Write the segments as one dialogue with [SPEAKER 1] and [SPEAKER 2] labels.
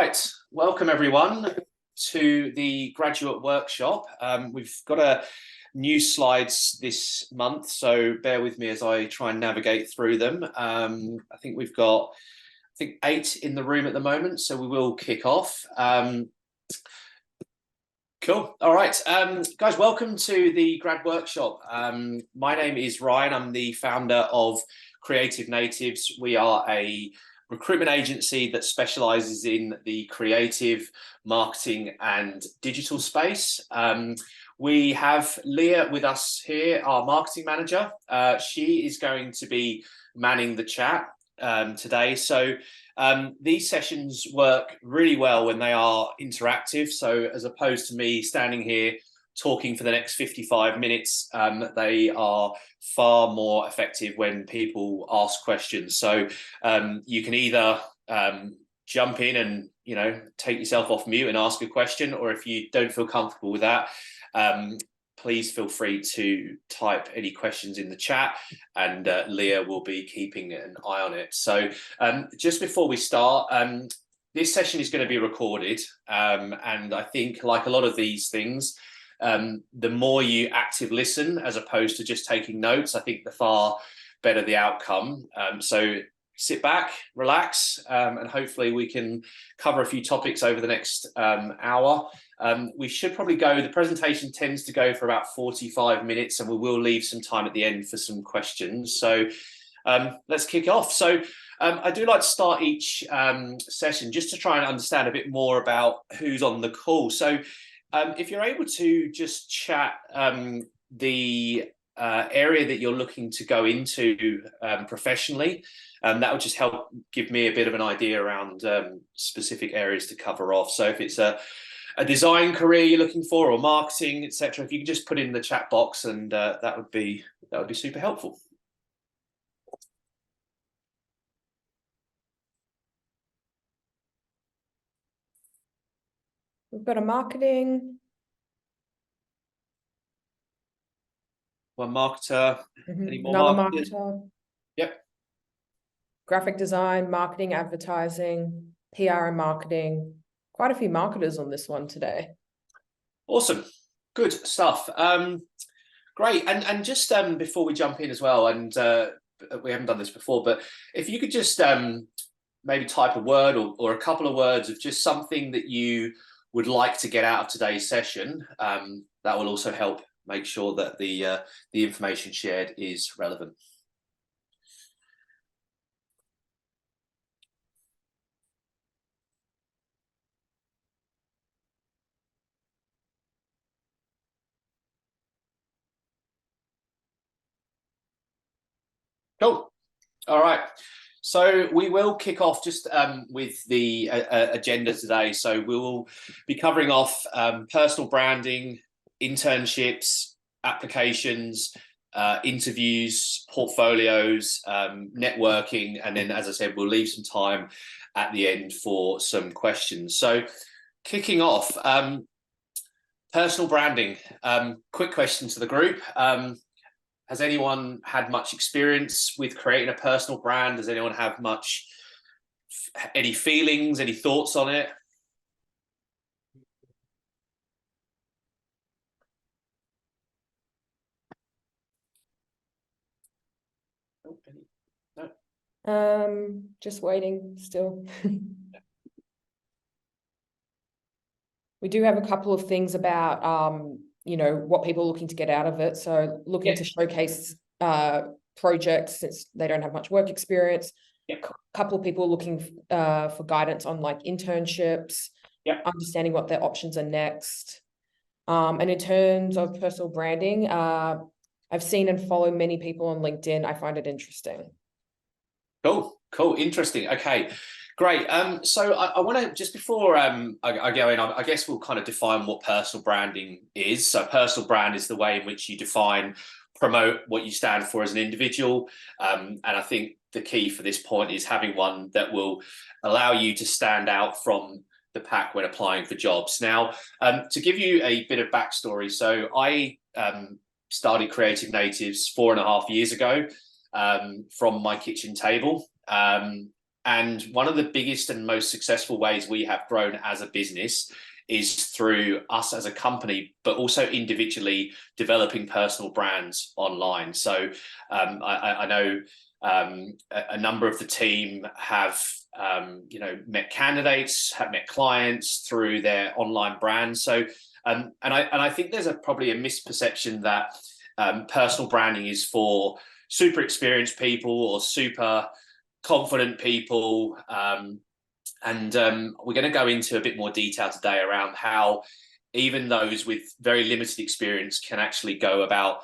[SPEAKER 1] Right, welcome everyone to the graduate workshop. We've got a new slides this month, so bear with me as I try and navigate through them. I think we've got 8 in the room at the moment, so we will kick off. Cool. All right, guys, welcome to the grad workshop. My name is Ryan. I'm the founder of Creative Natives. We are a recruitment agency that specializes in the creative, marketing and digital space. We have Leah with us here, our marketing manager. She is going to be manning the chat today. So these sessions work really well when they are interactive. So as opposed to me standing here talking for the next 55 minutes, they are far more effective when people ask questions. So you can either jump in and take yourself off mute and ask a question, or if you don't feel comfortable with that, please feel free to type any questions in the chat, and Leah will be keeping an eye on it. So just before we start, this session is going to be recorded, and I think, like a lot of these things, the more you active listen as opposed to just taking notes, I think the far better the outcome. So sit back, relax, and hopefully we can cover a few topics over the next hour. We should probably go, the presentation tends to go for about 45 minutes, and we will leave some time at the end for some questions. So let's kick off. So I do like to start each session just to try and understand a bit more about who's on the call. So if you're able to just chat the area that you're looking to go into professionally, that would just help give me a bit of an idea around specific areas to cover off. So if it's a design career you're looking for, or marketing, etc., if you could just put in the chat box, and that would be super helpful.
[SPEAKER 2] We've got a marketing.
[SPEAKER 1] One marketer. Any more
[SPEAKER 2] Another
[SPEAKER 1] marketers?
[SPEAKER 2] marketer.
[SPEAKER 1] Yep.
[SPEAKER 2] Graphic design, marketing, advertising, PR and marketing. Quite a few marketers on this one today. Awesome.
[SPEAKER 1] Good stuff. Great. And just before we jump in as well, and we haven't done this before, but if you could just maybe type a word or a couple of words of just something that you would like to get out of today's session, that will also help make sure that the information shared is relevant. Cool. All right. So we will kick off just with the agenda today. So we will be covering off personal branding, internships, applications, interviews, portfolios, networking, and then, as I said, we'll leave some time at the end for some questions. So kicking off, personal branding. Quick question to the group. Has anyone had much experience with creating a personal brand? Does anyone have any feelings, any thoughts on it?
[SPEAKER 2] No. Just waiting still. We do have a couple of things about what people are looking to get out of it. So looking to showcase projects since they don't have much work experience. A couple of people looking for guidance on like internships, understanding what their options are next. And in terms of personal branding, I've seen and follow many people on LinkedIn. I find it interesting.
[SPEAKER 1] Cool. Interesting. Okay. Great. So I want to, just before I go in, I guess we'll kind of define what personal branding is. So personal brand is the way in which you promote what you stand for as an individual. And I think the key for this point is having one that will allow you to stand out from the pack when applying for jobs. Now, to give you a bit of backstory, so I started Creative Natives 4.5 years ago from my kitchen table. And one of the biggest and most successful ways we have grown as a business is through us as a company, but also individually developing personal brands online. So I know a number of the team have met candidates, have met clients through their online brands. So and I think there's probably a misperception that personal branding is for super experienced people or super confident people. We're going to go into a bit more detail today around how even those with very limited experience can actually go about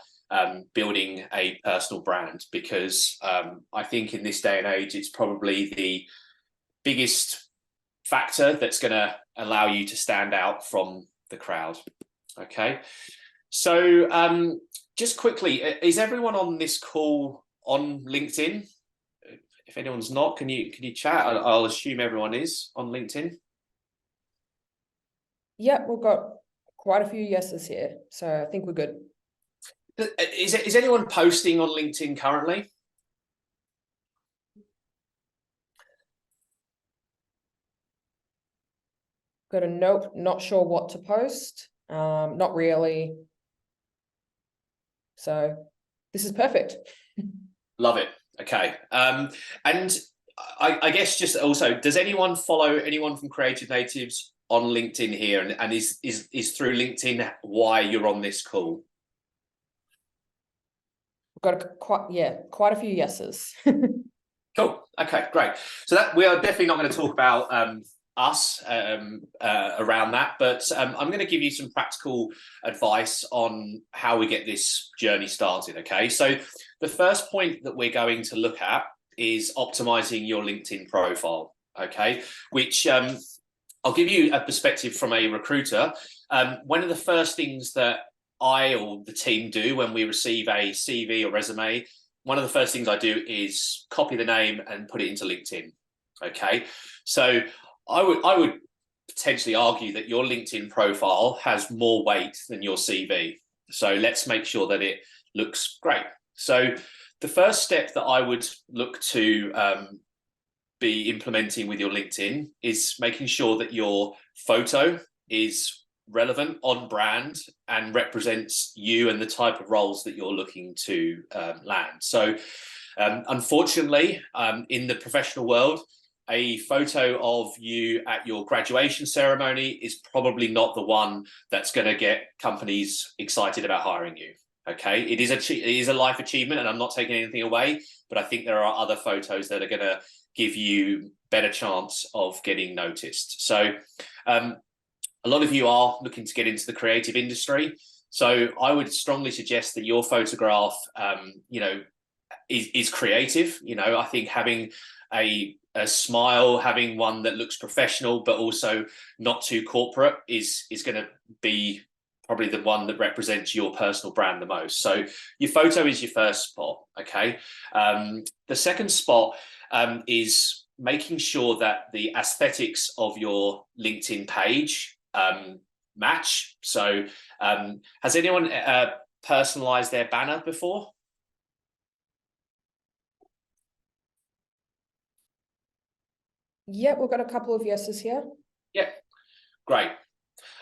[SPEAKER 1] building a personal brand, because I think in this day and age, it's probably the biggest factor that's going to allow you to stand out from the crowd. Okay. So just quickly, is everyone on this call on LinkedIn? If anyone's not, can you chat? I'll assume everyone is on LinkedIn.
[SPEAKER 2] Yeah, we've got quite a few yeses here, so I think we're good.
[SPEAKER 1] Is anyone posting on LinkedIn currently?
[SPEAKER 2] Got a nope, not sure what to post. Not really. So this is perfect.
[SPEAKER 1] Love it. Okay. And I guess just also, does anyone follow anyone from Creative Natives on LinkedIn here? And is through LinkedIn why you're on this call?
[SPEAKER 2] We've got quite a few yeses.
[SPEAKER 1] Cool. Okay, great. So that we are definitely not going to talk about us around that, but I'm going to give you some practical advice on how we get this journey started. Okay, so the first point that we're going to look at is optimizing your LinkedIn profile. Okay, which I'll give you a perspective from a recruiter. One of the first things that I or the team do when we receive a CV or resume, one of the first things I do is copy the name and put it into LinkedIn. Okay, so I would potentially argue that your LinkedIn profile has more weight than your CV. So let's make sure that it looks great. So the first step that I would look to be implementing with your LinkedIn is making sure that your photo is relevant, on brand, and represents you and the type of roles that you're looking to land. So unfortunately, in the professional world, a photo of you at your graduation ceremony is probably not the one that's going to get companies excited about hiring you. Okay, it is a life achievement, and I'm not taking anything away, but I think there are other photos that are going to give you better chance of getting noticed. So a lot of you are looking to get into the creative industry. So I would strongly suggest that your photograph, is creative. I think having a smile, having one that looks professional, but also not too corporate is going to be probably the one that represents your personal brand the most. So your photo is your first spot. Okay. The second spot is making sure that the aesthetics of your LinkedIn page match. So has anyone personalized their banner before?
[SPEAKER 2] Yeah, we've got a couple of yeses here.
[SPEAKER 1] Yeah, great.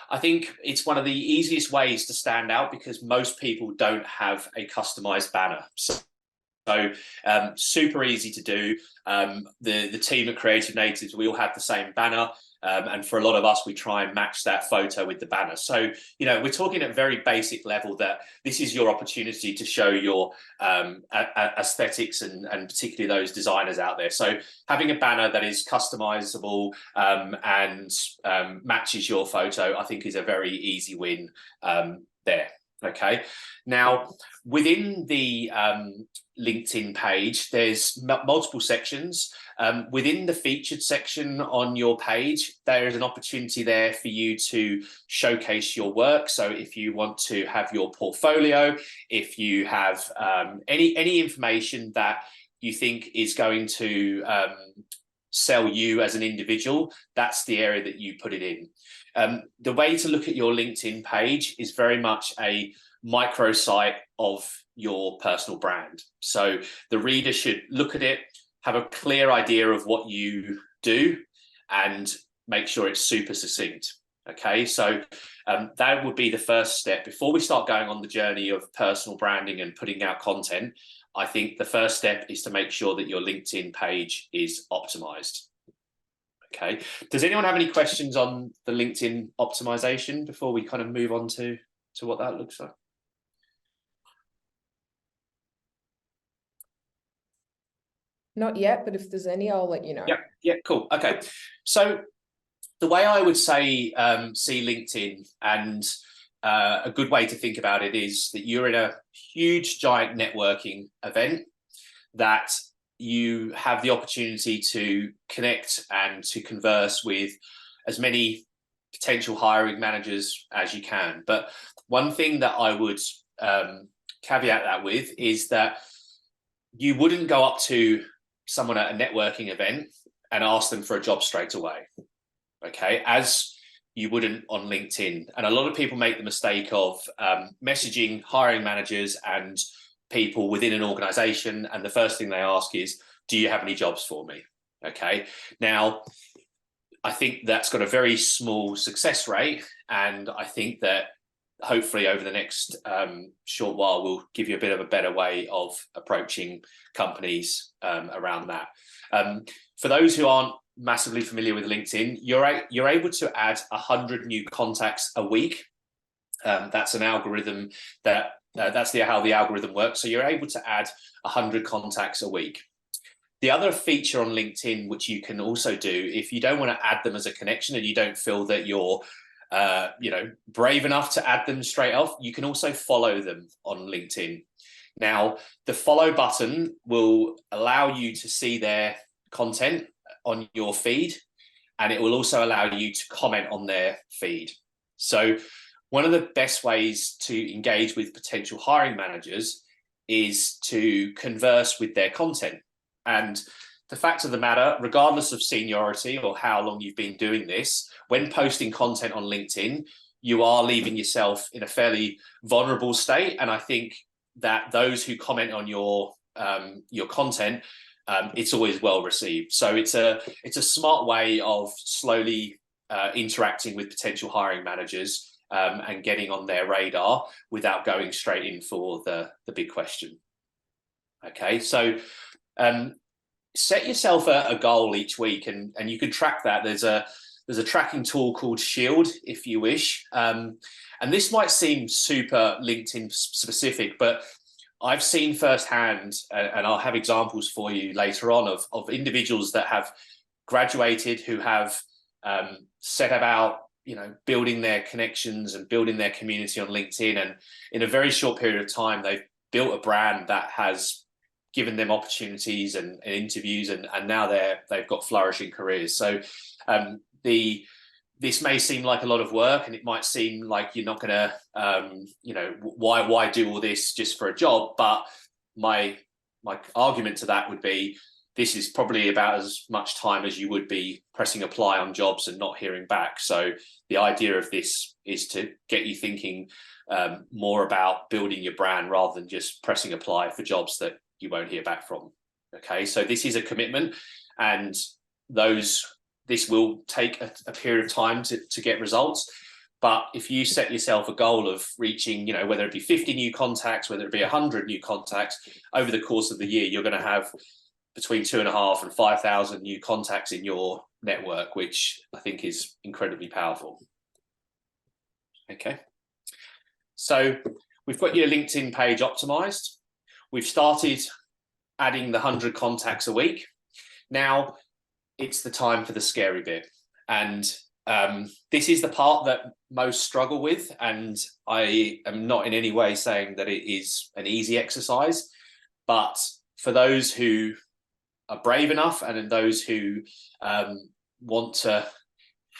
[SPEAKER 1] I think it's one of the easiest ways to stand out because most people don't have a customized banner. So super easy to do. The team at Creative Natives, we all have the same banner. And for a lot of us, we try and match that photo with the banner. So, we're talking at a very basic level that this is your opportunity to show your aesthetics and particularly those designers out there. So having a banner that is customizable and matches your photo, I think is a very easy win there. Okay. Now, within the LinkedIn page, there's multiple sections. Within the featured section on your page, there is an opportunity there for you to showcase your work. So if you want to have your portfolio, if you have any information that you think is going to sell you as an individual, that's the area that you put it in. The way to look at your LinkedIn page is very much a microsite of your personal brand. So the reader should look at it, have a clear idea of what you do, and make sure it's super succinct. Okay, so that would be the first step. Before we start going on the journey of personal branding and putting out content, I think the first step is to make sure that your LinkedIn page is optimized. Okay, does anyone have any questions on the LinkedIn optimization before we kind of move on to what that looks like?
[SPEAKER 2] Not yet, but if there's any, I'll let you know.
[SPEAKER 1] Yeah, cool. Okay, so the way I would say see LinkedIn, and a good way to think about it, is that you're in a huge, giant networking event that you have the opportunity to connect and to converse with as many potential hiring managers as you can. But one thing that I would caveat that with is that you wouldn't go up to someone at a networking event and ask them for a job straight away. Okay, as you wouldn't on LinkedIn. And a lot of people make the mistake of messaging hiring managers and people within an organization, and the first thing they ask is, do you have any jobs for me? Okay, now I think that's got a very small success rate, and I think that hopefully over the next short while we'll give you a bit of a better way of approaching companies around that. For those who aren't massively familiar with LinkedIn, you're able to add 100 new contacts a week. That's an algorithm that that's how the algorithm works. So you're able to add 100 contacts a week. The other feature on LinkedIn, which you can also do if you don't want to add them as a connection and you don't feel that you're brave enough to add them straight off, you can also follow them on LinkedIn. Now, the follow button will allow you to see their content on your feed, and it will also allow you to comment on their feed. So one of the best ways to engage with potential hiring managers is to converse with their content. And the fact of the matter, regardless of seniority or how long you've been doing this, when posting content on LinkedIn, you are leaving yourself in a fairly vulnerable state. And I think that those who comment on your content, it's always well received. So it's a smart way of slowly interacting with potential hiring managers and getting on their radar without going straight in for the big question. Okay, so set yourself a goal each week, and you can track that. There's a tracking tool called Shield, if you wish. And this might seem super LinkedIn specific, but I've seen firsthand, and I'll have examples for you later on of individuals that have graduated, who have set about building their connections and building their community on LinkedIn, and in a very short period of time they've built a brand that has given them opportunities and interviews, and now they've got flourishing careers. So this may seem like a lot of work, and it might seem like you're not going to, why do all this just for a job? But my argument to that would be, this is probably about as much time as you would be pressing apply on jobs and not hearing back. So the idea of this is to get you thinking more about building your brand rather than just pressing apply for jobs that you won't hear back from. Okay, so this is a commitment, and this will take a period of time to get results. But if you set yourself a goal of reaching, whether it be 50 new contacts, whether it be 100 new contacts, over the course of the year, you're going to have between 2,500 and 5,000 new contacts in your network, which I think is incredibly powerful. Okay, so we've got your LinkedIn page optimized. We've started adding the 100 contacts a week. Now it's the time for the scary bit. And this is the part that most struggle with. And I am not in any way saying that it is an easy exercise, but for those who are brave enough and those who want to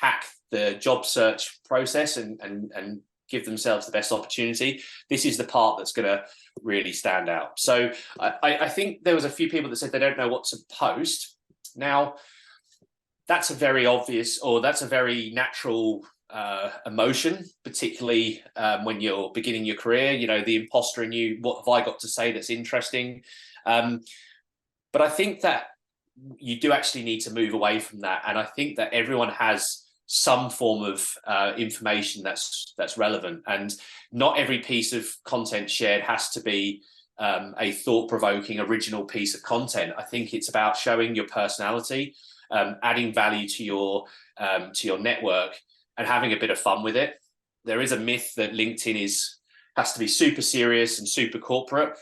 [SPEAKER 1] hack the job search process and give themselves the best opportunity, this is the part that's going to really stand out. So I think there was a few people that said they don't know what to post. Now, that's a very obvious, or that's a very natural emotion, particularly when you're beginning your career. The imposter in you, what have I got to say that's interesting? But I think that you do actually need to move away from that. And I think that everyone has some form of information that's relevant, and not every piece of content shared has to be a thought-provoking original piece of content. I think it's about showing your personality, adding value to your network, and having a bit of fun with it. There is a myth that LinkedIn has to be super serious and super corporate.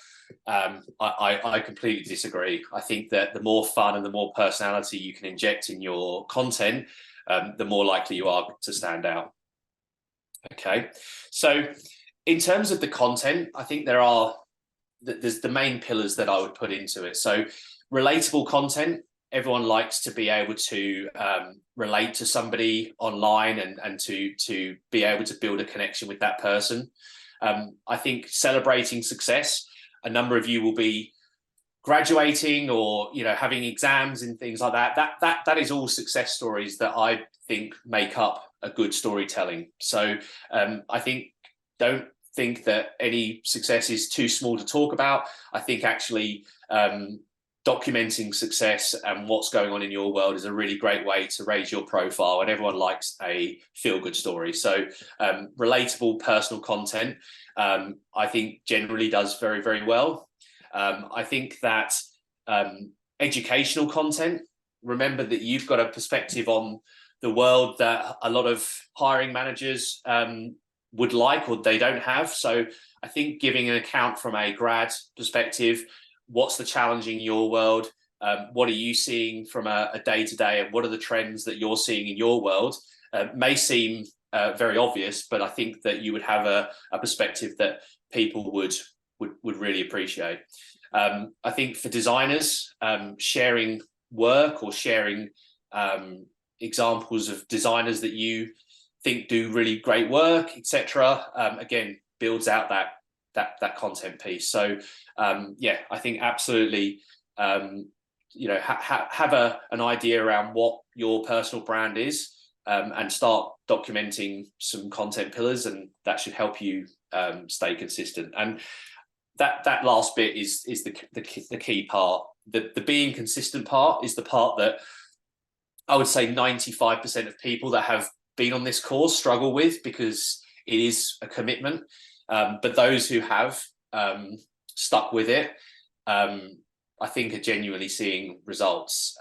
[SPEAKER 1] I completely disagree. I think that the more fun and the more personality you can inject in your content, the more likely you are to stand out. Okay, so in terms of the content, I think there's the main pillars that I would put into it. So relatable content. Everyone likes to be able to relate to somebody online and to be able to build a connection with that person. I think celebrating success. A number of you will be graduating or having exams and things like that. That is all success stories that I think make up a good storytelling. So I think don't think that any success is too small to talk about. I think actually documenting success and what's going on in your world is a really great way to raise your profile, and everyone likes a feel-good story. So relatable personal content, I think generally does very, very well. I think that educational content, remember that you've got a perspective on the world that a lot of hiring managers would like or they don't have. So I think giving an account from a grad perspective, what's the challenge in your world? What are you seeing from a day-to-day, and what are the trends that you're seeing in your world? May seem very obvious, but I think that you would have a perspective that people would really appreciate. I think for designers, sharing work or sharing examples of designers that you think do really great work, etc., again, builds out that content piece. So yeah, I think absolutely have an idea around what your personal brand is, and start documenting some content pillars, and that should help you stay consistent. And that last bit is the key part. The being consistent part is the part that I would say 95% of people that have been on this course struggle with, because it is a commitment. But those who have stuck with it, I think are genuinely seeing results.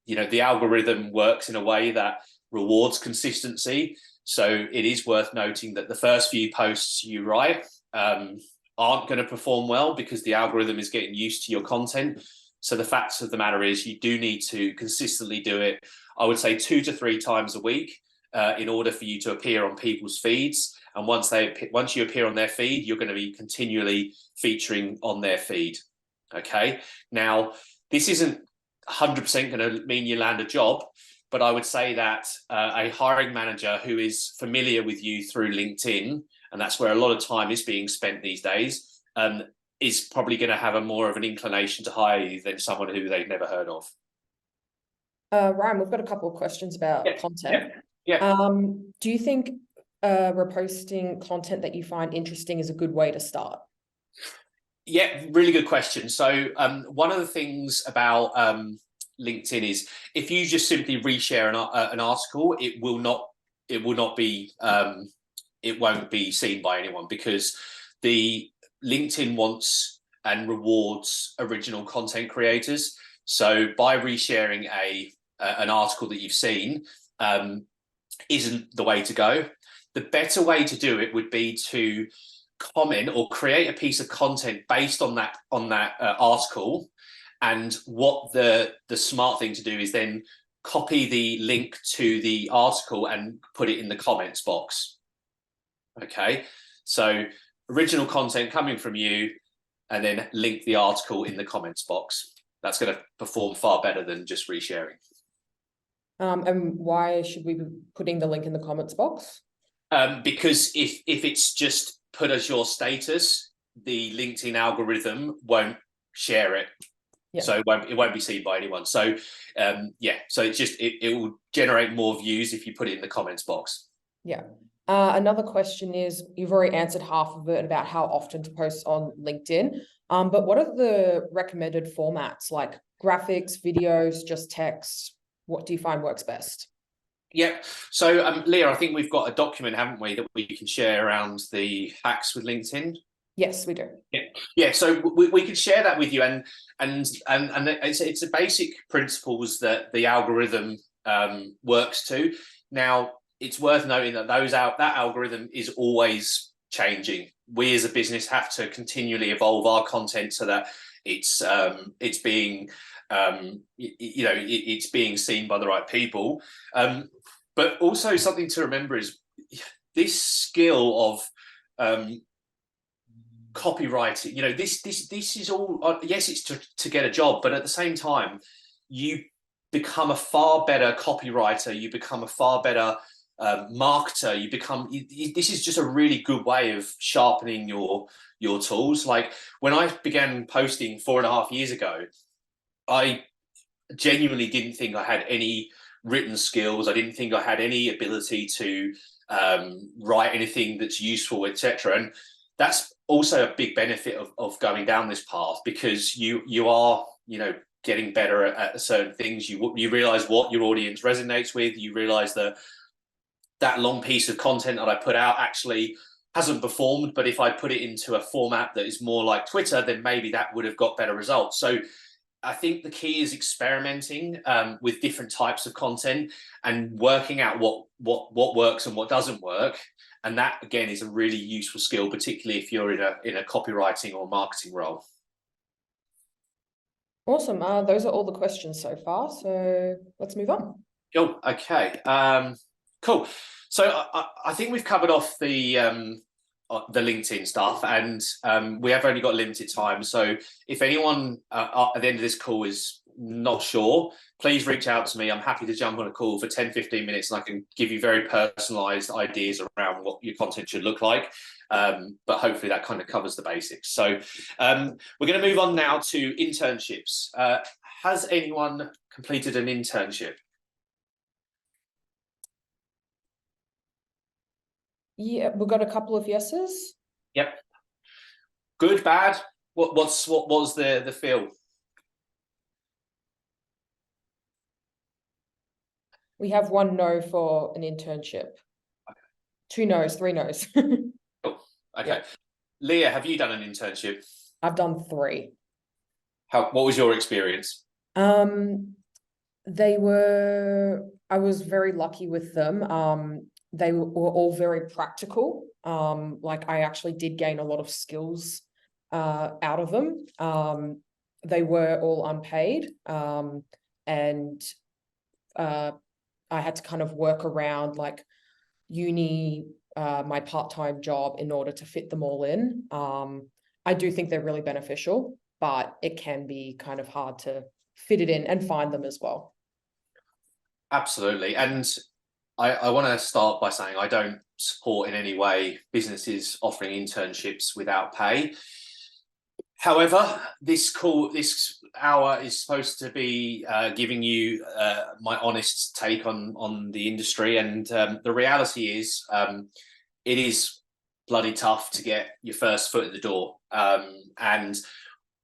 [SPEAKER 1] The algorithm works in a way that rewards consistency. So it is worth noting that the first few posts you write aren't going to perform well, because the algorithm is getting used to your content. So the fact of the matter is you do need to consistently do it, I would say 2 to 3 times a week, in order for you to appear on people's feeds. And once you appear on their feed, you're going to be continually featuring on their feed. Okay. Now, this isn't 100% going to mean you land a job, but I would say that a hiring manager who is familiar with you through LinkedIn, and that's where a lot of time is being spent these days, is probably going to have a more of an inclination to hire you than someone who they've never heard of.
[SPEAKER 2] Ryan, we've got a couple of questions about content. Do you think reposting content that you find interesting is a good way to start?
[SPEAKER 1] Yeah, really good question. So one of the things about LinkedIn is if you just simply reshare an article, it won't be seen by anyone, because the LinkedIn wants and rewards original content creators. So by resharing an article that you've seen isn't the way to go. The better way to do it would be to comment or create a piece of content based on that article. And what the smart thing to do is then copy the link to the article and put it in the comments box. Okay, so original content coming from you, and then link the article in the comments box. That's going to perform far better than just resharing.
[SPEAKER 2] And why should we be putting the link in the comments box?
[SPEAKER 1] Because if it's just put as your status, the LinkedIn algorithm won't share it. Yeah. So it won't be seen by anyone. So so it's just it will generate more views if you put it in the comments box.
[SPEAKER 2] Yeah. Another question is, you've already answered half of it about how often to post on LinkedIn. But what are the recommended formats, like graphics, videos, just text? What do you find works best?
[SPEAKER 1] Yep. So, Leah, I think we've got a document, haven't we, that we can share around the hacks with LinkedIn.
[SPEAKER 2] Yes, we do.
[SPEAKER 1] Yeah. So we could share that with you, and it's a basic principles that the algorithm works to. Now, it's worth noting that that algorithm is always changing. We as a business have to continually evolve our content so that it's being it's being seen by the right people. But also something to remember is this skill of copywriting. This is all, yes, it's to get a job, but at the same time, you become a far better copywriter. You become a far better marketer. This is just a really good way of sharpening your tools. Like when I began posting 4.5 years ago, I genuinely didn't think I had any written skills. I didn't think I had any ability to write anything that's useful, etc. And that's also a big benefit of going down this path, because you are getting better at certain things. You realize what your audience resonates with. You realize that long piece of content that I put out actually hasn't performed, but if I put it into a format that is more like Twitter, then maybe that would have got better results. So I think the key is experimenting with different types of content and working out what works and what doesn't work. And that, again, is a really useful skill, particularly if you're in a copywriting or marketing role.
[SPEAKER 2] Awesome. Those are all the questions so far. So let's move on.
[SPEAKER 1] Cool. Okay. Cool. So I think we've covered off the LinkedIn stuff, and we have only got limited time. So if anyone at the end of this call is not sure, please reach out to me. I'm happy to jump on a call for 10-15 minutes, and I can give you very personalized ideas around what your content should look like. But hopefully that kind of covers the basics. So we're going to move on now to internships. Has anyone completed an internship?
[SPEAKER 2] Yeah, we've got a couple of yeses.
[SPEAKER 1] Yep. Good, bad? What was the feel?
[SPEAKER 2] We have one no for an internship.
[SPEAKER 1] Okay.
[SPEAKER 2] 2 no's, 3 no's.
[SPEAKER 1] Cool. Okay.
[SPEAKER 2] Yeah.
[SPEAKER 1] Leah, have you done an internship?
[SPEAKER 2] I've done 3.
[SPEAKER 1] What was your experience?
[SPEAKER 2] I was very lucky with them. They were all very practical. Like I actually did gain a lot of skills out of them. They were all unpaid. And I had to kind of work around like uni, my part-time job in order to fit them all in. I do think they're really beneficial, but it can be kind of hard to fit it in and find them as well.
[SPEAKER 1] Absolutely. And I want to start by saying I don't support in any way businesses offering internships without pay. However, this hour is supposed to be giving you my honest take on the industry, and the reality is it is bloody tough to get your first foot in the door. And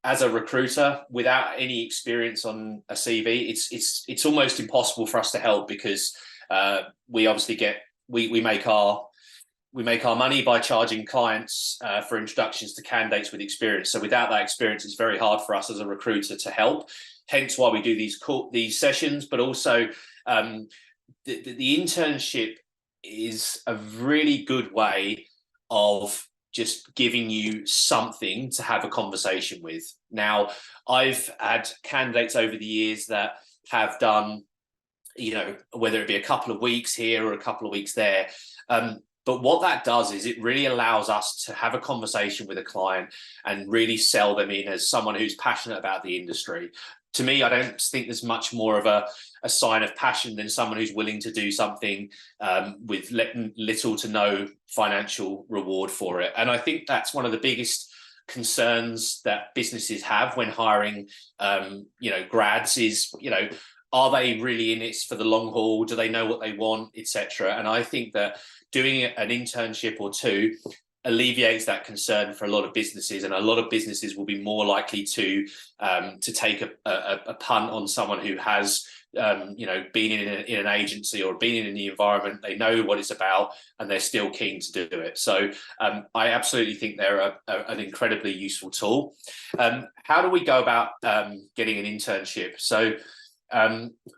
[SPEAKER 1] as a recruiter, without any experience on a CV, it's almost impossible for us to help, because we obviously we make our money by charging clients for introductions to candidates with experience. So without that experience, it's very hard for us as a recruiter to help. Hence why we do these sessions. But also, the internship is a really good way of just giving you something to have a conversation with. Now, I've had candidates over the years that have done, whether it be a couple of weeks here or a couple of weeks there. But what that does is it really allows us to have a conversation with a client and really sell them in as someone who's passionate about the industry. To me, I don't think there's much more of a sign of passion than someone who's willing to do something with little to no financial reward for it. And I think that's one of the biggest concerns that businesses have when hiring, grads is, are they really in it for the long haul? Do they know what they want, etc.? And I think that doing an internship or two alleviates that concern for a lot of businesses, and a lot of businesses will be more likely to take a punt on someone who has been in an agency or been in the environment. They know what it's about and they're still keen to do it. So I absolutely think they're an incredibly useful tool. How do we go about getting an internship? So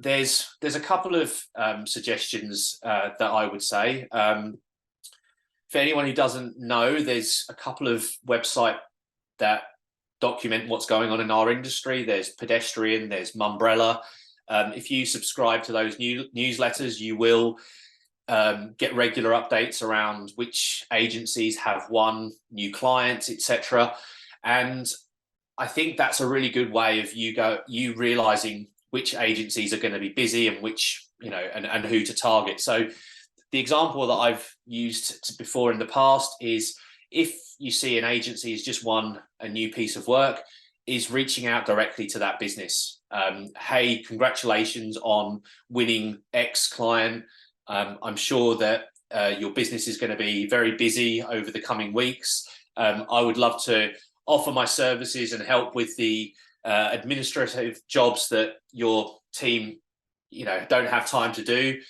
[SPEAKER 1] there's a couple of suggestions that I would say. For anyone who doesn't know, there's a couple of websites that document what's going on in our industry. There's Pedestrian, there's Mumbrella. If you subscribe to those newsletters, you will get regular updates around which agencies have won new clients, etc. And I think that's a really good way of you realizing which agencies are going to be busy and which, and who to target. So the example that I've used before in the past is, if you see an agency has just won a new piece of work, is reaching out directly to that business. Hey, congratulations on winning X client. I'm sure that your business is going to be very busy over the coming weeks. I would love to offer my services and help with the administrative jobs that your team, don't have time to do.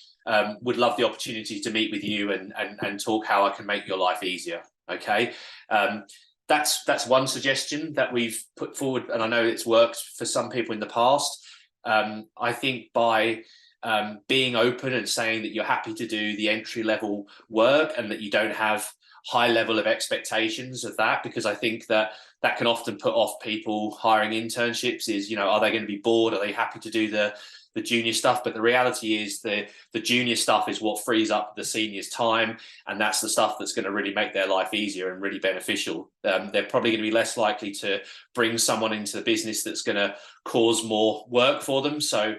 [SPEAKER 1] Would love the opportunity to meet with you and talk how I can make your life easier. Okay. That's one suggestion that we've put forward, and I know it's worked for some people in the past. I think by being open and saying that you're happy to do the entry level work and that you don't have high level of expectations of that, because I think that can often put off people hiring internships. Is, are they going to be bored? Are they happy to do the junior stuff? But the reality is the junior stuff is what frees up the seniors' time, and that's the stuff that's going to really make their life easier and really beneficial. They're probably going to be less likely to bring someone into the business that's going to cause more work for them. So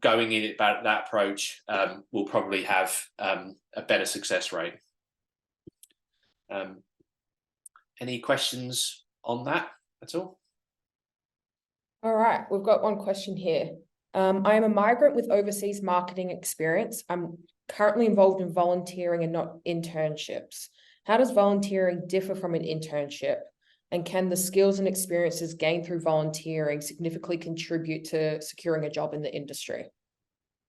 [SPEAKER 1] going in about that approach will probably have a better success rate. Any questions on that at all?
[SPEAKER 2] All right, we've got one question here. I am a migrant with overseas marketing experience. I'm currently involved in volunteering and not internships. How does volunteering differ from an internship? And can the skills and experiences gained through volunteering significantly contribute to securing a job in the industry?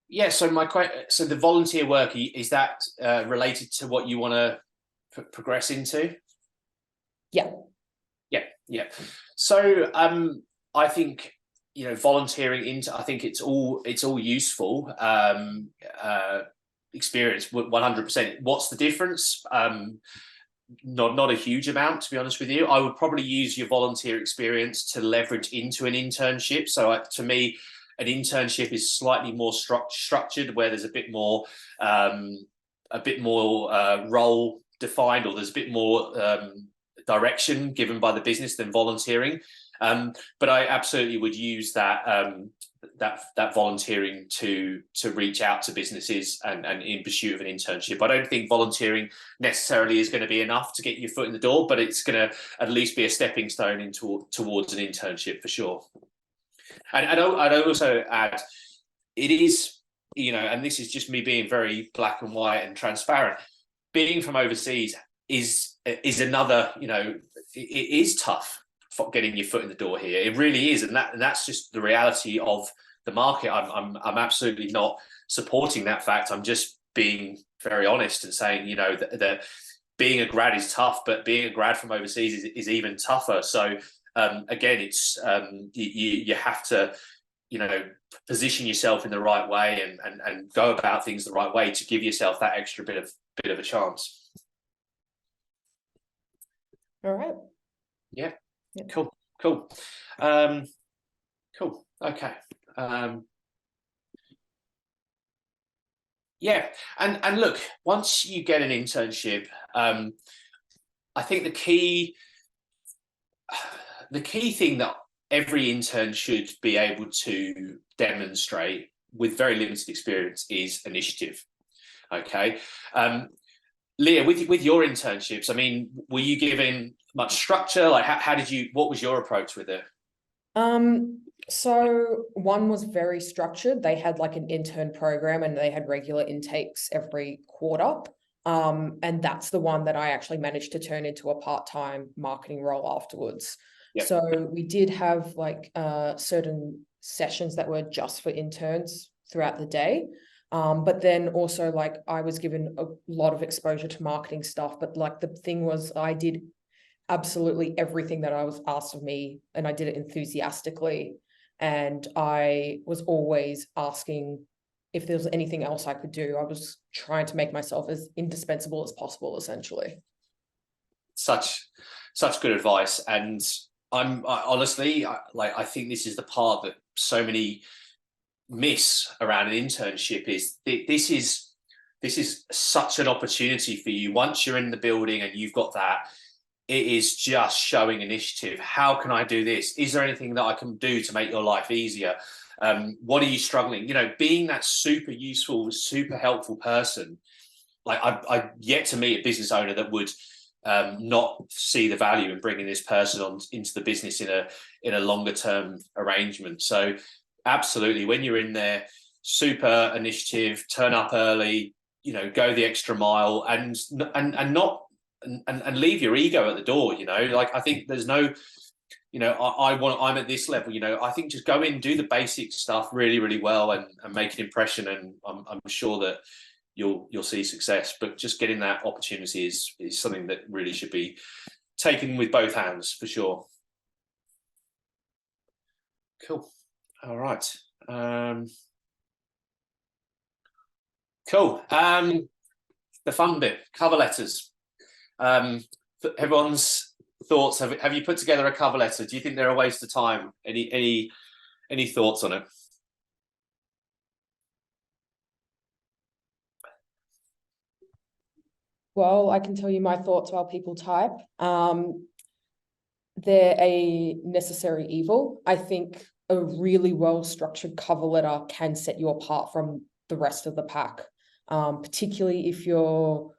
[SPEAKER 1] Yeah, so the volunteer work, is that related to what you want to progress into?
[SPEAKER 2] Yeah.
[SPEAKER 1] So I think volunteering I think it's all useful experience, 100%. What's the difference? Not a huge amount, to be honest with you. I would probably use your volunteer experience to leverage into an internship. So to me, an internship is slightly more structured, where there's a bit more role defined, or there's a bit more direction given by the business than volunteering. But I absolutely would use that volunteering to reach out to businesses and in pursuit of an internship. I don't think volunteering necessarily is going to be enough to get your foot in the door, but it's going to at least be a stepping stone towards an internship for sure. And I'd also add, it is, and this is just me being very black and white and transparent, being from overseas is another, it is tough for getting your foot in the door here. It really is. And that's just the reality of the market. I'm absolutely not supporting that fact. I'm just being very honest and saying, that being a grad is tough, but being a grad from overseas is even tougher. So again, it's you have to, position yourself in the right way and go about things the right way to give yourself that extra bit of a chance.
[SPEAKER 2] All right.
[SPEAKER 1] Yeah. Cool. Okay. Yeah. And look, once you get an internship, I think the key thing that every intern should be able to demonstrate with very limited experience is initiative. Okay. Leah, with your internships, I mean, were you given much structure? Like, what was your approach with it?
[SPEAKER 2] So one was very structured. They had like an intern program and they had regular intakes every quarter. And that's the one that I actually managed to turn into a part-time marketing role afterwards.
[SPEAKER 1] Yep.
[SPEAKER 2] So we did have like certain sessions that were just for interns throughout the day. But then also like I was given a lot of exposure to marketing stuff, but like the thing was I did absolutely everything that I was asked of me, and I did it enthusiastically. And I was always asking if there was anything else I could do. I was trying to make myself as indispensable as possible, essentially.
[SPEAKER 1] Such good advice. And honestly, I think this is the part that so many miss around an internship is this is such an opportunity for you. Once you're in the building and you've got that, it is just showing initiative. How can I do this? Is there anything that I can do to make your life easier? What are you struggling? You know, being that super useful, super helpful person. Like I yet to meet a business owner that would not see the value in bringing this person on into the business in a longer term arrangement. So absolutely, when you're in there, super initiative, turn up early, you know, go the extra mile, and not and leave your ego at the door. You know, like I think there's no, you know, I'm at this level. You know, I think just go in, do the basic stuff really, really well, and make an impression, and I'm sure that you'll see success. But just getting that opportunity is something that really should be taken with both hands for sure. Cool. All right. Cool. The fun bit, cover letters. Everyone's thoughts. Have you put together a cover letter? Do you think they're a waste of time? Any thoughts on it?
[SPEAKER 2] Well, I can tell you my thoughts while people type. They're a necessary evil. I think a really well-structured cover letter can set you apart from the rest of the pack, particularly if you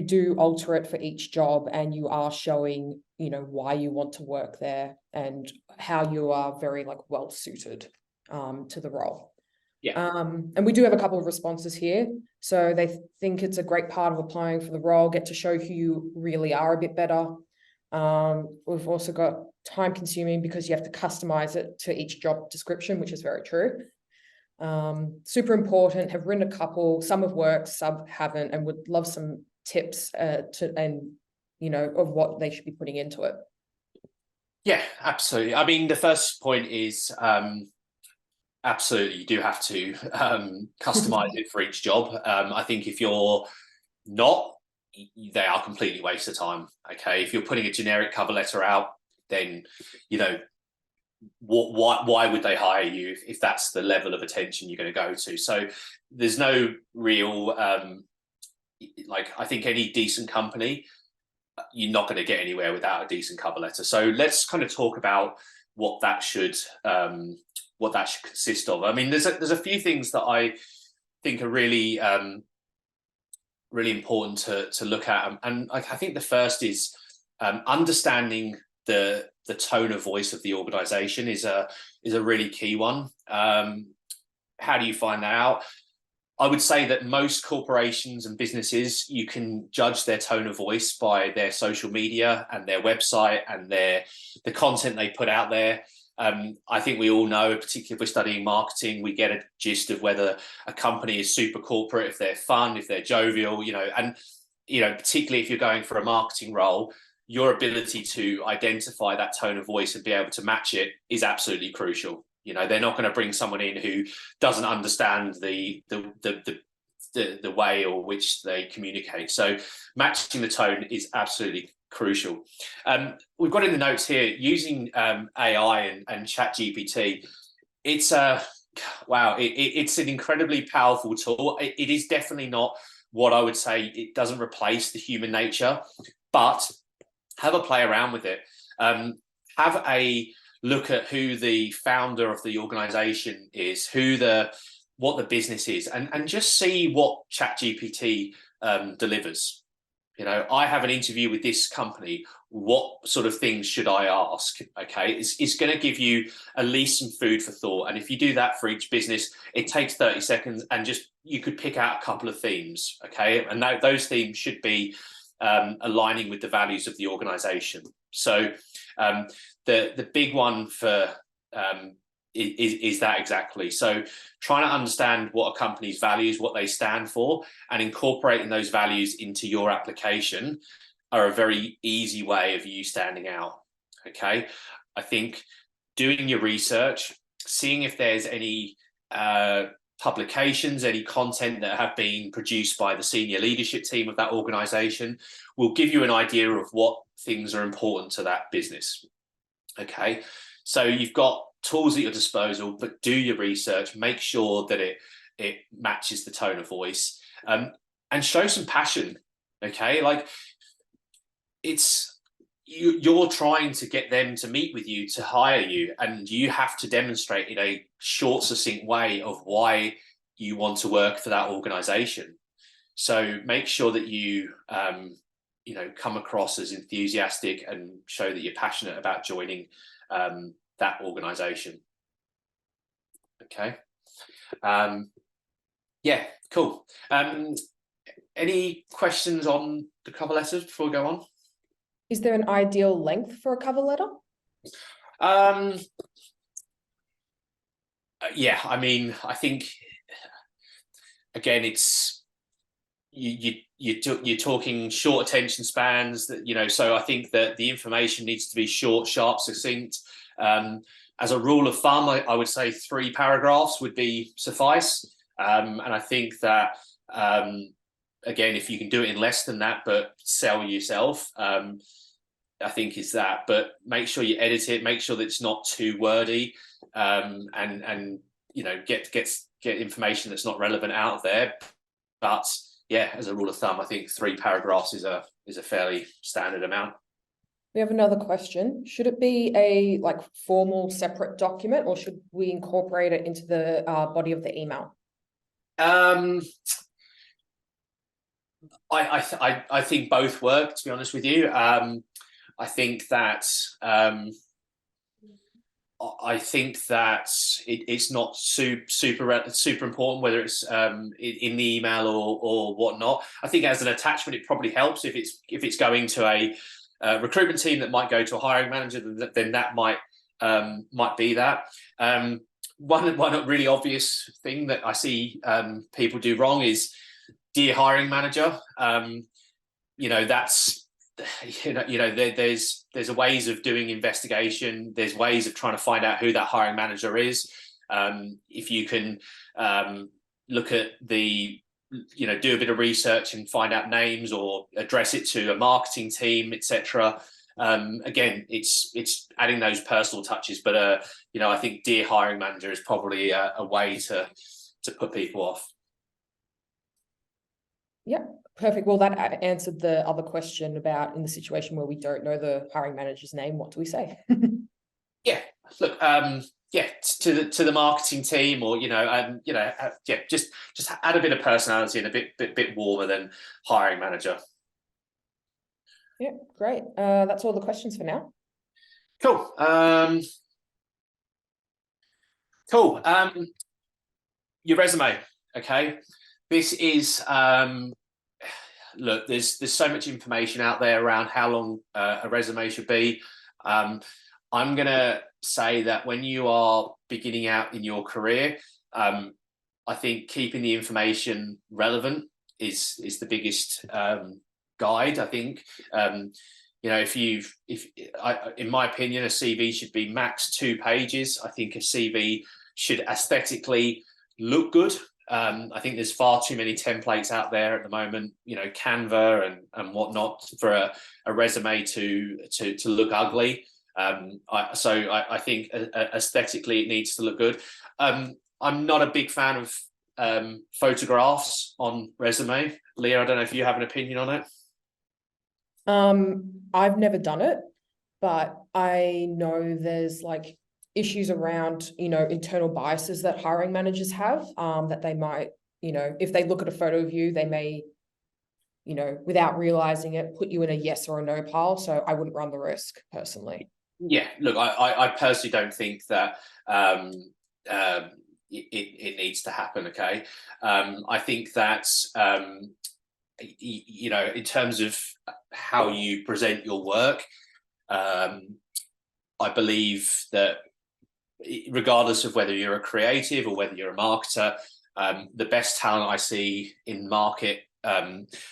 [SPEAKER 2] do alter it for each job and you are showing, you know, why you want to work there and how you are very like well suited to the role.
[SPEAKER 1] Yeah.
[SPEAKER 2] And we do have a couple of responses here. So they think it's a great part of applying for the role, get to show who you really are a bit better. We've also got time consuming because you have to customize it to each job description, which is very true. Super important, have written a couple, some have worked, some haven't, and would love some tips and you know, of what they should be putting into it.
[SPEAKER 1] Yeah, absolutely. I mean, the first point is absolutely you do have to customize it for each job. I think if you're not, they are completely waste of time. Okay, if you're putting a generic cover letter out, then you know why would they hire you if that's the level of attention you're going to go to? So there's no real like I think any decent company, you're not going to get anywhere without a decent cover letter. So let's kind of talk about what that should consist of. I mean, there's a few things that I think are really really important to look at, and I think the first is understanding the tone of voice of the organization is a really key one. How do you find that out? I would say that most corporations and businesses, you can judge their tone of voice by their social media and their website and the content they put out there. I think we all know, particularly if we're studying marketing, we get a gist of whether a company is super corporate, if they're fun, if they're jovial, you know, and, you know, particularly if you're going for a marketing role, your ability to identify that tone of voice and be able to match it is absolutely crucial. You know, they're not going to bring someone in who doesn't understand the way or which they communicate. So matching the tone is absolutely crucial. We've got in the notes here using AI and ChatGPT. It's wow, it's an incredibly powerful tool. It is definitely not what I would say. It doesn't replace the human nature, but have a play around with it. Have a look at who the founder of the organization is, what the business is, and just see what ChatGPT delivers. You know, I have an interview with this company. What sort of things should I ask? Okay, it's going to give you at least some food for thought. And if you do that for each business, it takes 30 seconds, and just you could pick out a couple of themes. Okay, and those themes should be aligning with the values of the organization. So the big one for is that exactly. So trying to understand what a company's values, what they stand for, and incorporating those values into your application are a very easy way of you standing out. Okay, I think doing your research, seeing if there's any publications, any content that have been produced by the senior leadership team of that organization will give you an idea of what things are important to that business. Okay, so you've got tools at your disposal, but do your research, make sure that it matches the tone of voice, and show some passion. Okay, like you're trying to get them to meet with you, to hire you, and you have to demonstrate in a short, succinct way of why you want to work for that organization. So make sure that you come across as enthusiastic and show that you're passionate about joining that organization. Okay. Yeah, cool. Any questions on the cover letters before we go on?
[SPEAKER 2] Is there an ideal length for a cover letter?
[SPEAKER 1] Yeah, I mean, I think again, it's you're talking short attention spans, that so I think that the information needs to be short, sharp, succinct. As a rule of thumb, I would say 3 paragraphs would be suffice. And I think that again, if you can do it in less than that, but sell yourself, I think is that. But make sure you edit it, make sure that it's not too wordy, and get information that's not relevant out there. But yeah, as a rule of thumb, I think 3 paragraphs is a fairly standard amount.
[SPEAKER 2] We have another question. Should it be a formal separate document, or should we incorporate it into the body of the email?
[SPEAKER 1] I think both work, to be honest with you. I think that it's not super important whether it's in the email or whatnot. I think as an attachment, it probably helps if it's going to a recruitment team that might go to a hiring manager, then that might be that. One really obvious thing that I see people do wrong is "Dear hiring manager." That's there's ways of doing investigation. There's ways of trying to find out who that hiring manager is. If you can look at do a bit of research and find out names, or address it to a marketing team, etc. Again, it's adding those personal touches, but I think "Dear hiring manager" is probably a way to put people off.
[SPEAKER 2] Yeah, perfect. Well, that answered the other question about in the situation where we don't know the hiring manager's name, what do we say?
[SPEAKER 1] Yeah, look, to the marketing team, or just add a bit of personality and a bit warmer than hiring manager.
[SPEAKER 2] Yeah, great. That's all the questions for now.
[SPEAKER 1] Cool. Cool. Your resume. Okay. This is look, there's so much information out there around how long a resume should be. I'm gonna say that when you are beginning out in your career, I think keeping the information relevant is the biggest guide. I think in my opinion, a CV should be max 2 pages. I think a CV should aesthetically look good. I think there's far too many templates out there at the moment, Canva and whatnot, for a resume to look ugly. I think aesthetically it needs to look good. I'm not a big fan of photographs on resume. Leah, I don't know if you have an opinion on it.
[SPEAKER 2] I've never done it, but I know there's issues around, internal biases that hiring managers have, that they might, if they look at a photo of you, they may, you know, without realizing it, put you in a yes or a no pile. So I wouldn't run the risk personally.
[SPEAKER 1] Yeah, look, I personally don't think that it needs to happen. Okay, I think that you know, in terms of how you present your work, I believe that regardless of whether you're a creative or whether you're a marketer, the best talent I see in market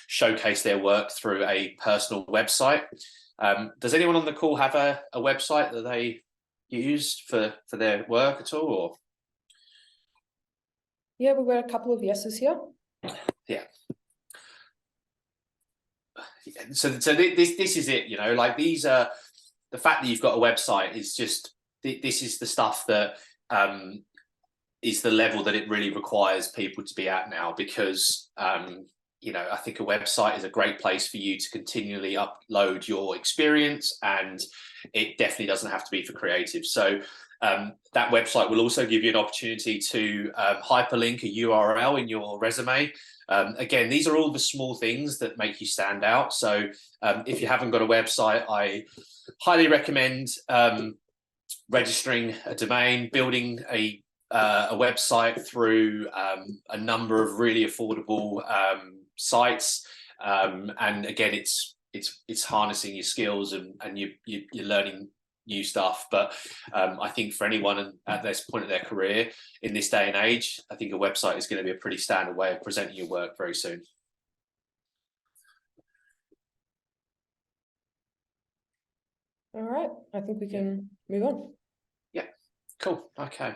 [SPEAKER 1] showcase their work through a personal website. Does anyone on the call have a website that they use for their work at all? Or?
[SPEAKER 2] Yeah, we've got a couple of yeses here.
[SPEAKER 1] Yeah. So this is it, you know, like these are the fact that you've got a website is just, this is the stuff that is the level that it really requires people to be at now, because you know, I think a website is a great place for you to continually upload your experience, and it definitely doesn't have to be for creatives. So that website will also give you an opportunity to hyperlink a URL in your resume. Again, these are all the small things that make you stand out. So if you haven't got a website, I highly recommend registering a domain, building a website through a number of really affordable sites, and again, it's harnessing your skills and you're learning new stuff. But I think for anyone at this point of their career in this day and age, I think a website is going to be a pretty standard way of presenting your work very soon.
[SPEAKER 2] All right, I think we can move on.
[SPEAKER 1] Yeah, cool. Okay.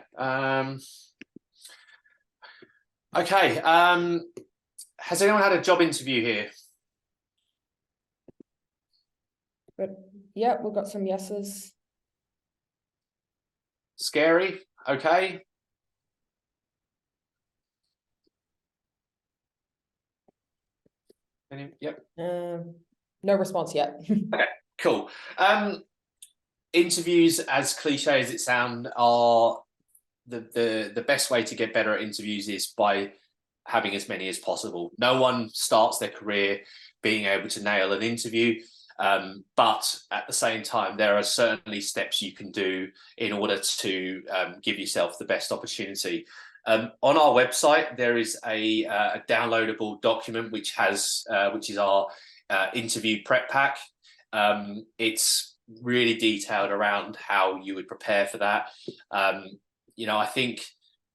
[SPEAKER 1] Okay. Has anyone had a job interview here?
[SPEAKER 2] But yeah, we've got some yeses.
[SPEAKER 1] Scary. Okay. Yep.
[SPEAKER 2] No response yet.
[SPEAKER 1] Okay, cool. Interviews, as cliche as it sounds, are the best way to get better at interviews is by having as many as possible. No one starts their career being able to nail an interview, but at the same time, there are certainly steps you can do in order to give yourself the best opportunity. On our website, there is a downloadable document which is our interview prep pack. It's really detailed around how you would prepare for that. You know, I think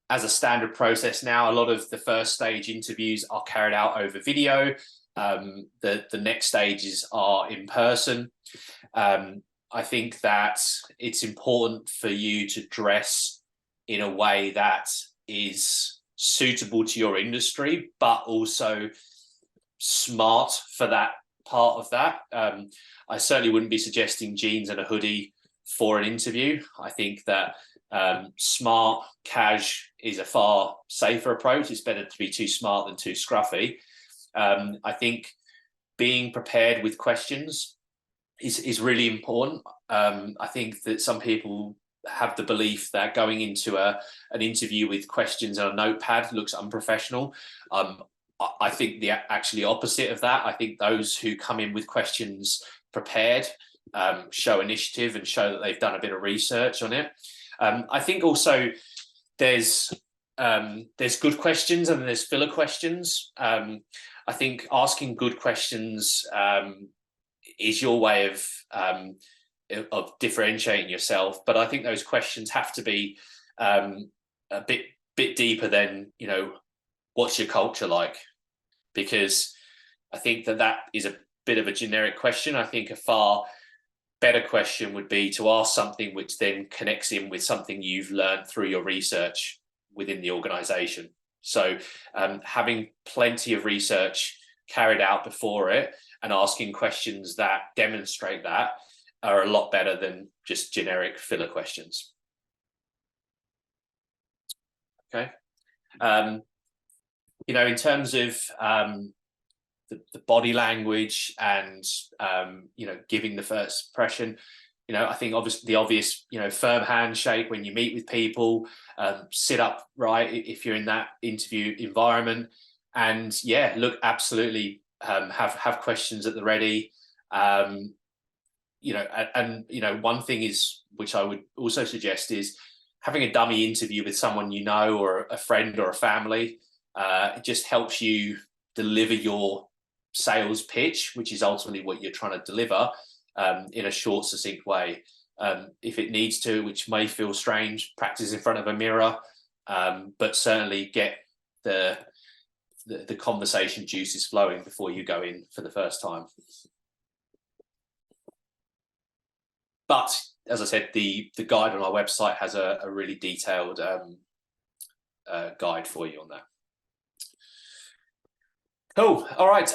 [SPEAKER 1] as a standard process now, a lot of the first stage interviews are carried out over video. The next stages are in person. I think that it's important for you to dress in a way that is suitable to your industry, but also smart for that part of that. I certainly wouldn't be suggesting jeans and a hoodie for an interview. I think that smart cash is a far safer approach. It's better to be too smart than too scruffy. I think being prepared with questions is really important. I think that some people have the belief that going into an interview with questions on a notepad looks unprofessional. I think the actually opposite of that. I think those who come in with questions prepared show initiative and show that they've done a bit of research on it. I think also there's good questions and there's filler questions. I think asking good questions is your way of differentiating yourself, but I think those questions have to be a bit deeper than, you know, what's your culture like? Because I think that is a bit of a generic question. I think a far better question would be to ask something which then connects in with something you've learned through your research within the organization. So having plenty of research carried out before it and asking questions that demonstrate that are a lot better than just generic filler questions. Okay. You know, in terms of the body language and you know, giving the first impression, you know, I think obviously the obvious, you know, firm handshake when you meet with people, sit up right if you're in that interview environment, and yeah, look, absolutely have questions at the ready. You know, and you know, one thing is, which I would also suggest, is having a dummy interview with someone you know, or a friend or a family. It just helps you deliver your sales pitch, which is ultimately what you're trying to deliver, in a short, succinct way. If it needs to, which may feel strange, practice in front of a mirror, but certainly get the conversation juices flowing before you go in for the first time. But as I said, the guide on our website has a really detailed guide for you on that. Cool. All right.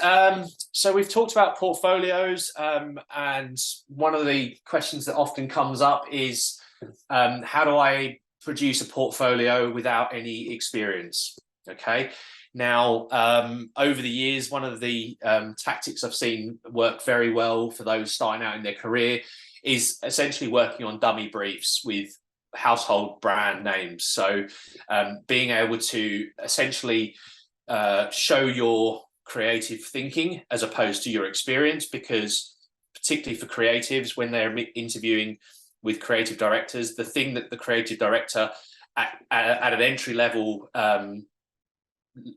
[SPEAKER 1] So we've talked about portfolios, and one of the questions that often comes up is, how do I produce a portfolio without any experience? Okay. Now, over the years, one of the tactics I've seen work very well for those starting out in their career is essentially working on dummy briefs with household brand names. So being able to essentially show your creative thinking as opposed to your experience, because particularly for creatives, when they're interviewing with creative directors, the thing that the creative director at an entry level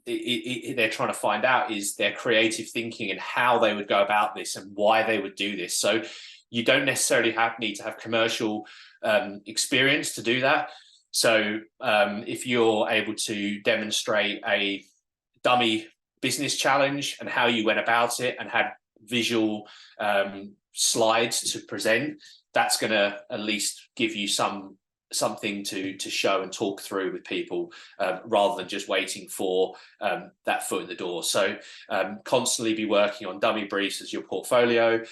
[SPEAKER 1] they're trying to find out is their creative thinking and how they would go about this and why they would do this. So you don't necessarily need to have commercial experience to do that. So if you're able to demonstrate a dummy business challenge and how you went about it and had visual slides to present, that's going to at least give you something to show and talk through with people, rather than just waiting for that foot in the door. So constantly be working on dummy briefs as your portfolio.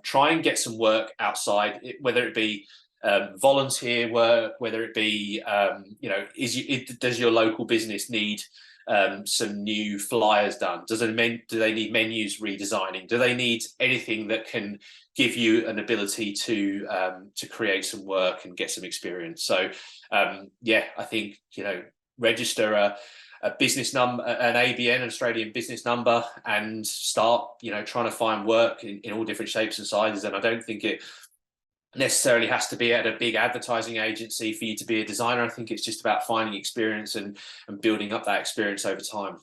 [SPEAKER 1] Try and get some work outside, whether it be volunteer work, whether it be does your local business need some new flyers done? Do they need menus redesigning? Do they need anything that can give you an ability to create some work and get some experience? So yeah, I think, register a business number, an ABN, an Australian business number, and start trying to find work in all different shapes and sizes. And I don't think it necessarily has to be at a big advertising agency for you to be a designer. I think it's just about finding experience and building up that experience over time.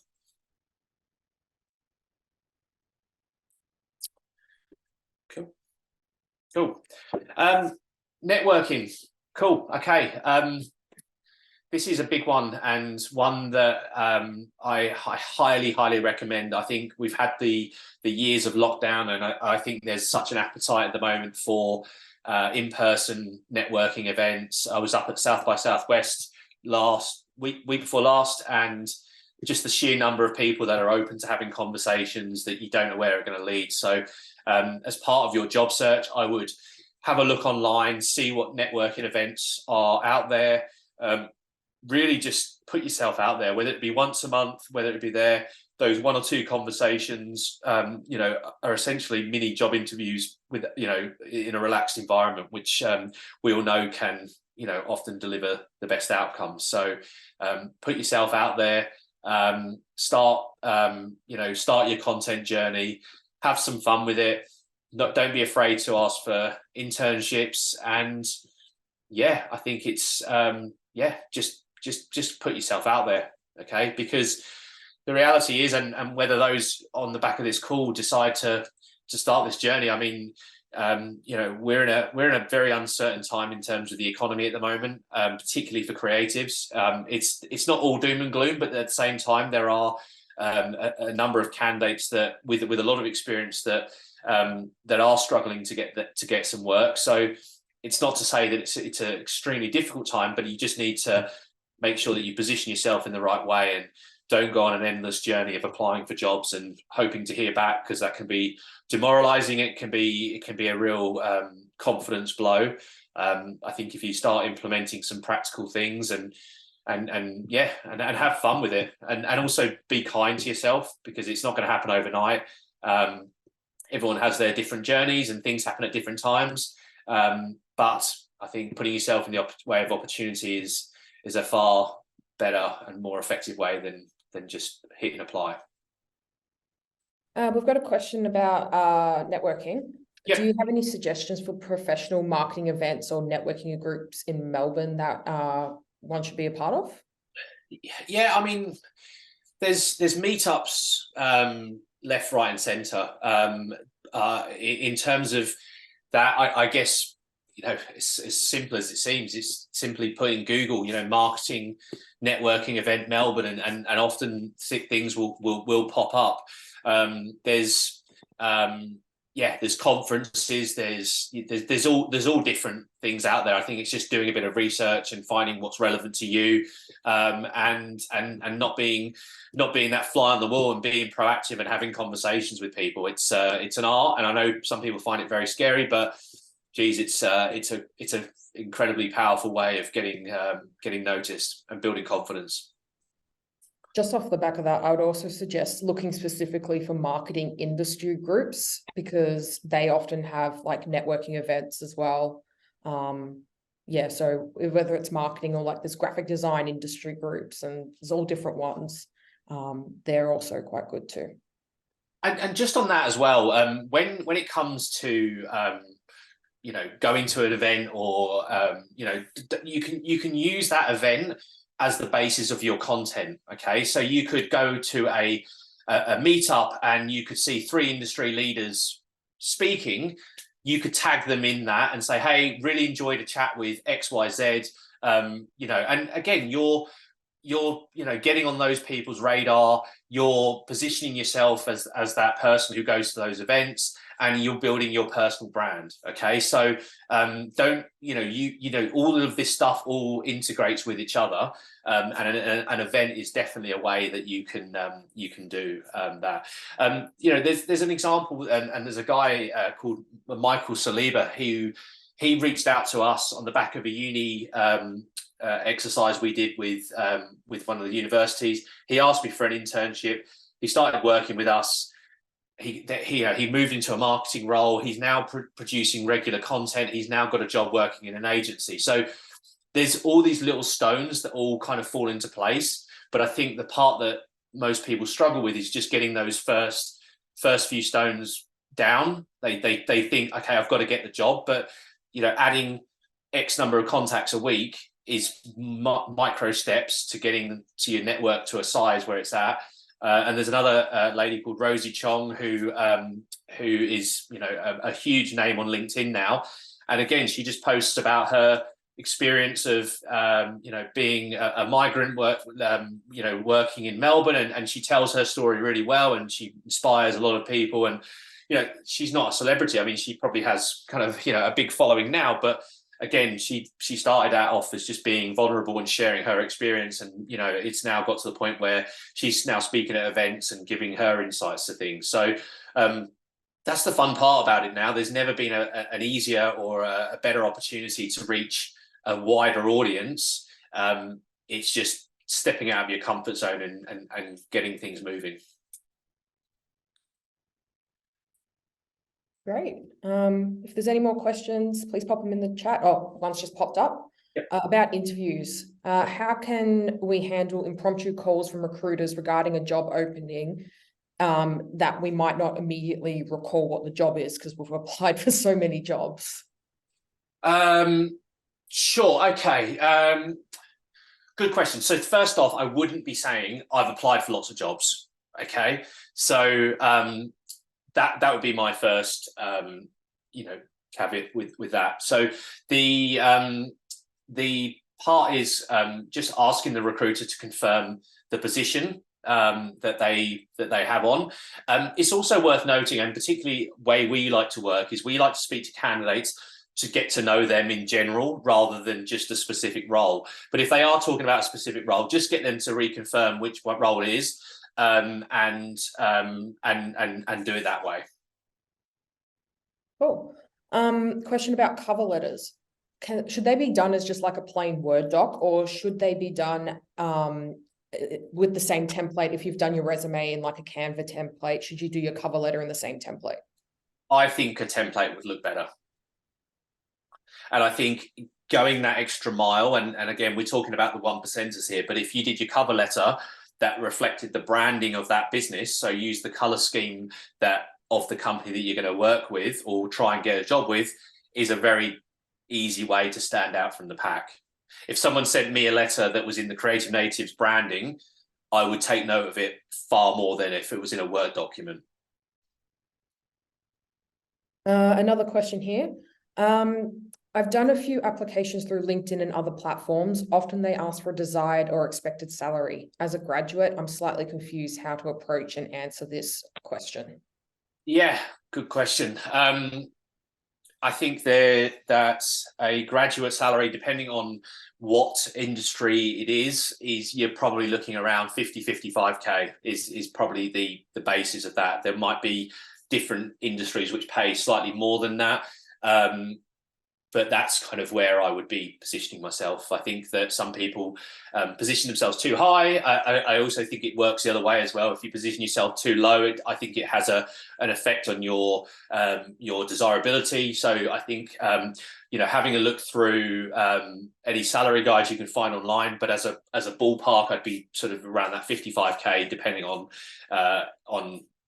[SPEAKER 1] Cool. Networking. Cool. Okay. This is a big one, and one that I highly recommend. I think we've had the years of lockdown, and I think there's such an appetite at the moment for in-person networking events. I was up at South by Southwest last week before last, and just the sheer number of people that are open to having conversations that you don't know where are going to lead. So as part of your job search, I would have a look online, see what networking events are out there. Really just put yourself out there, whether it be once a month, whether it be those one or two conversations, are essentially mini job interviews with, in a relaxed environment, which we all know can, often deliver the best outcomes. So put yourself out there, start your content journey, have some fun with it. Don't be afraid to ask for internships. And yeah, I think it's, just put yourself out there. Okay. Because the reality is, and whether those on the back of this call decide to start this journey, I mean, we're in a very uncertain time in terms of the economy at the moment, particularly for creatives. It's not all doom and gloom, but at the same time, there are a number of candidates that with a lot of experience that are struggling to get some work. So it's not to say that it's an extremely difficult time, but you just need to make sure that you position yourself in the right way and don't go on an endless journey of applying for jobs and hoping to hear back, because that can be demoralizing. It can be a real confidence blow. I think if you start implementing some practical things and have fun with it, and also be kind to yourself, because it's not going to happen overnight. Everyone has their different journeys and things happen at different times. But I think putting yourself in the way of opportunity is a far better and more effective way than just hit and apply.
[SPEAKER 2] We've got a question about networking.
[SPEAKER 1] Yep.
[SPEAKER 2] Do you have any suggestions for professional marketing events or networking groups in Melbourne that one should be a part of?
[SPEAKER 1] Yeah, I mean, there's meetups left, right, and centre. In terms of that, I guess, you know, it's as simple as it seems. It's simply putting Google, you know, marketing networking event Melbourne, and often things will pop up. There's yeah, there's conferences, there's all different things out there. I think it's just doing a bit of research and finding what's relevant to you, and not being that fly on the wall and being proactive and having conversations with people. It's an art, and I know some people find it very scary, but geez, it's a incredibly powerful way of getting noticed and building confidence.
[SPEAKER 2] Just off the back of that, I would also suggest looking specifically for marketing industry groups, because they often have like networking events as well. Yeah, so whether it's marketing or like there's graphic design industry groups, and there's all different ones. They're also quite good too.
[SPEAKER 1] And just on that as well, when it comes to you know, going to an event, or you know, you can use that event as the basis of your content. Okay, so you could go to a meetup and you could see 3 industry leaders speaking. You could tag them in that and say, hey, really enjoyed a chat with XYZ. You know, and again, you're you know, getting on those people's radar. You're positioning yourself as that person who goes to those events, and you're building your personal brand. Okay, so don't, you know, you know, all of this stuff all integrates with each other, and an event is definitely a way that you can do that. You know, there's an example, and there's a guy called Michael Saliba who he reached out to us on the back of a uni exercise we did with one of the universities. He asked me for an internship. He started working with us. He moved into a marketing role. He's now producing regular content. He's now got a job working in an agency. So there's all these little stones that all kind of fall into place. But I think the part that most people struggle with is just getting those first few stones down. They think, okay, I've got to get the job, but you know, adding X number of contacts a week is micro steps to getting to your network to a size where it's at. And there's another lady called Rosie Chong who is, you know, a huge name on LinkedIn now. And again, she just posts about her experience of you know, being a migrant, you know, working in Melbourne, and she tells her story really well, and she inspires a lot of people. And you know, she's not a celebrity. I mean, she probably has kind of, you know, a big following now, but again, she started out off as just being vulnerable and sharing her experience, and you know, it's now got to the point where she's now speaking at events and giving her insights to things. So that's the fun part about it now. There's never been an easier or a better opportunity to reach a wider audience. It's just stepping out of your comfort zone and getting things moving.
[SPEAKER 2] Great. If there's any more questions, please pop them in the chat. Oh, one's just popped up.
[SPEAKER 1] Yep.
[SPEAKER 2] About interviews. How can we handle impromptu calls from recruiters regarding a job opening that we might not immediately recall what the job is because we've applied for so many jobs?
[SPEAKER 1] Sure. Okay. Good question. So first off, I wouldn't be saying I've applied for lots of jobs. Okay. So that would be my first you know, caveat with that. So the part is just asking the recruiter to confirm the position that they have on. It's also worth noting, and particularly the way we like to work, is we like to speak to candidates to get to know them in general rather than just a specific role. But if they are talking about a specific role, just get them to reconfirm what role it is, and do it that way.
[SPEAKER 2] Cool. Question about cover letters. Should they be done as just like a plain Word doc, or should they be done with the same template? If you've done your resume in like a Canva template, should you do your cover letter in the same template?
[SPEAKER 1] I think a template would look better. And I think going that extra mile, and again, we're talking about the 1%ers here, but if you did your cover letter, that reflected the branding of that business. So use the color scheme that of the company that you're going to work with or try and get a job with is a very easy way to stand out from the pack. If someone sent me a letter that was in the Creative Natives branding, I would take note of it far more than if it was in a Word document.
[SPEAKER 2] Another question here. I've done a few applications through LinkedIn and other platforms. Often they ask for a desired or expected salary. As a graduate, I'm slightly confused how to approach and answer this question.
[SPEAKER 1] Yeah, good question. I think that a graduate salary, depending on what industry it is you're probably looking around 55K is probably the basis of that. There might be different industries which pay slightly more than that. But that's kind of where I would be positioning myself. I think that some people position themselves too high. I also think it works the other way as well. If you position yourself too low, I think it has an effect on your desirability. So I think having a look through any salary guides you can find online, but as a ballpark, I'd be sort of around that 55K, depending on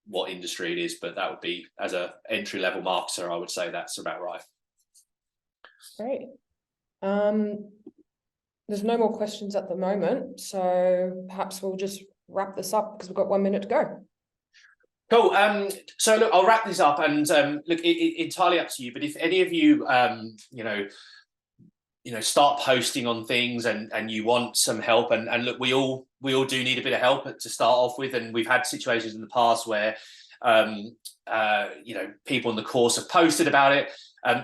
[SPEAKER 1] what industry it is. But that would be, as a entry level marketer, I would say that's about right.
[SPEAKER 2] Great. There's no more questions at the moment, so perhaps we'll just wrap this up because we've got 1 minute to go.
[SPEAKER 1] Cool. So look, I'll wrap this up, and look, it's entirely up to you. But if any of you, start posting on things and you want some help, and look, we all do need a bit of help to start off with, and we've had situations in the past where people in the course have posted about it.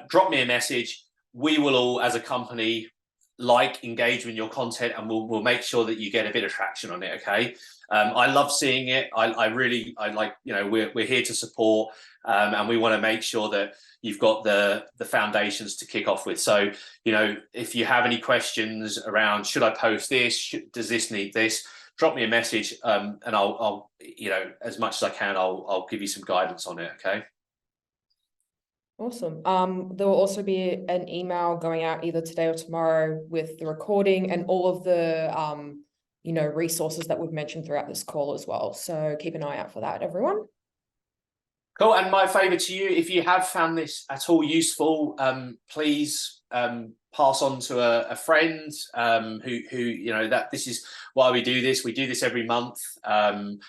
[SPEAKER 1] Drop me a message. We will all, as a company, engage with your content, and we'll make sure that you get a bit of traction on it. Okay. I love seeing it. I like, we're here to support, and we want to make sure that you've got the foundations to kick off with. So, if you have any questions around, should I post this? Does this need this? Drop me a message, and I'll as much as I can, I'll give you some guidance on it. Okay.
[SPEAKER 2] Awesome. There will also be an email going out either today or tomorrow with the recording and all of the, resources that we've mentioned throughout this call as well. So keep an eye out for that, everyone.
[SPEAKER 1] Cool. And my favor to you, if you have found this at all useful, please pass on to a friend who that this is why we do this. We do this every month. And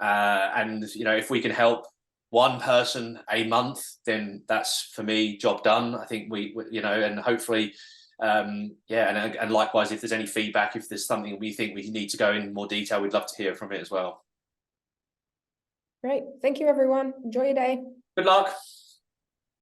[SPEAKER 1] if we can help one person a month, then that's, for me, job done. I think we and hopefully, and likewise, if there's any feedback, if there's something we think we need to go in more detail, we'd love to hear from it as well.
[SPEAKER 2] Great. Thank you, everyone. Enjoy your day.
[SPEAKER 1] Good luck.